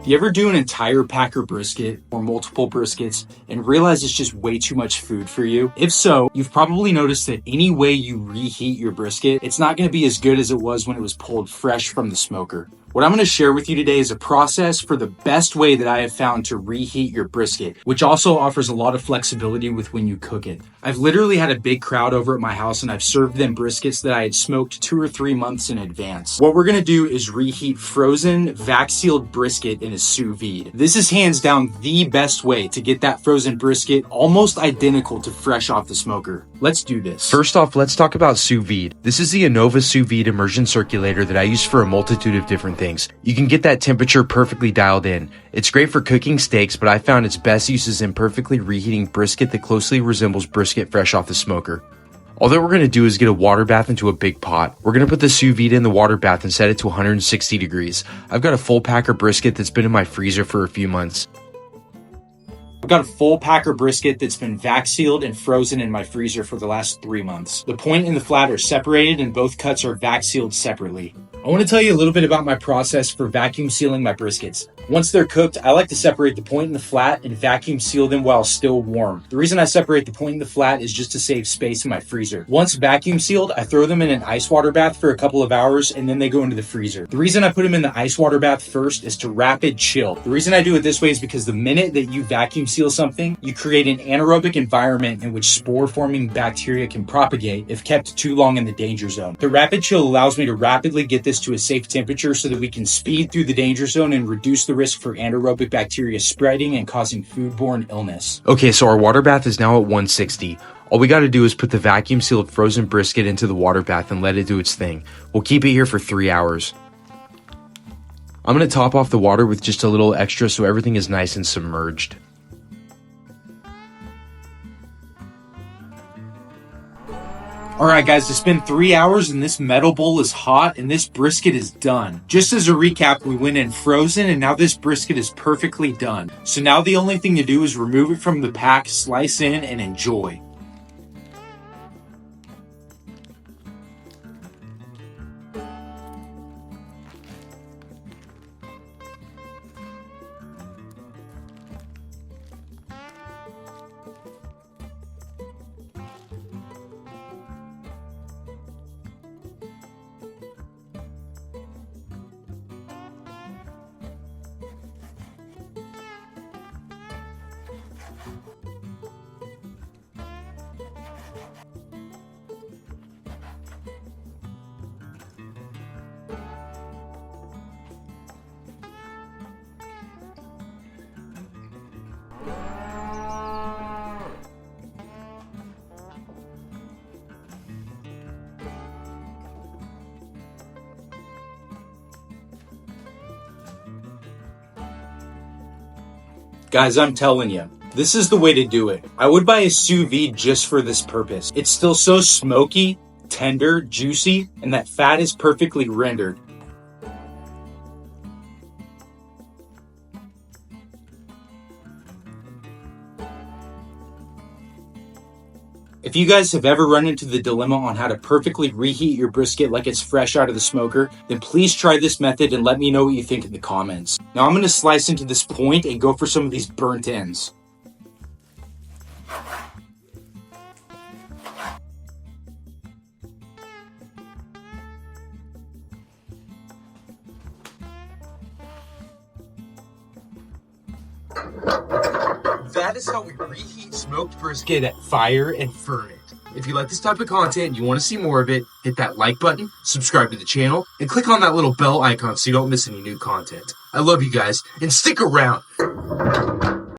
You ever do an entire packer brisket or multiple briskets and realize it's just way too much food for you? If so, you've probably noticed that any way you reheat your brisket, it's not going to be as good as it was when it was pulled fresh from the smoker. What I'm going to share with you today is a process for the best way that I have found to reheat your brisket, which also offers a lot of flexibility with when you cook it. I've literally had a big crowd over at my house and I've served them briskets that I had smoked 2 or 3 months in advance. What we're going to do is reheat frozen, vac-sealed brisket in a sous vide. This is hands down the best way to get that frozen brisket almost identical to fresh off the smoker. Let's do this. First off, let's talk about Sous Vide. This is the Anova Sous Vide immersion circulator that I use for a multitude of different things. You can get that temperature perfectly dialed in. It's great for cooking steaks, but I found its best uses in perfectly reheating brisket that closely resembles brisket fresh off the smoker. All that we're going to do is get a water bath into a big pot. We're going to put the sous vide in the water bath and set it to 160 degrees. I've got a full packer brisket that's been in my freezer for a few months. I've got a full packer brisket that's been vac sealed and frozen in my freezer for the last 3 months. The point and the flat are separated and both cuts are vac sealed separately. I want to tell you a little bit about my process for vacuum sealing my briskets. Once they're cooked, I like to separate the point and the flat and vacuum seal them while still warm. The reason I separate the point and the flat is just to save space in my freezer. Once vacuum sealed, I throw them in an ice water bath for a couple of hours and then they go into the freezer. The reason I put them in the ice water bath first is to rapid chill. The reason I do it this way is because the minute that you vacuum seal something, you create an anaerobic environment in which spore-forming bacteria can propagate if kept too long in the danger zone. The rapid chill allows me to rapidly get this to a safe temperature so that we can speed through the danger zone and reduce the risk for anaerobic bacteria spreading and causing foodborne illness. Okay, so our water bath is now at 160. All we got to do is put the vacuum sealed frozen brisket into the water bath and let it do its thing. We'll keep it here for 3 hours. I'm going to top off the water with just a little extra so everything is nice and submerged. Alright guys, it's been 3 hours and this metal bowl is hot and this brisket is done. Just as a recap, we went in frozen and now this brisket is perfectly done. So now the only thing to do is remove it from the pack, slice in, and enjoy. Guys, I'm telling you, this is the way to do it. I would buy a sous vide just for this purpose. It's still so smoky, tender, juicy, and that fat is perfectly rendered. If you guys have ever run into the dilemma on how to perfectly reheat your brisket like it's fresh out of the smoker, then please try this method and let me know what you think in the comments. Now I'm going to slice into this point and go for some of these burnt ends. That is how we reheat smoked brisket at fire and ferment. If you like this type of content and you want to see more of it, hit that like button, subscribe to the channel, and click on that little bell icon so you don't miss any new content. I love you guys, and stick around.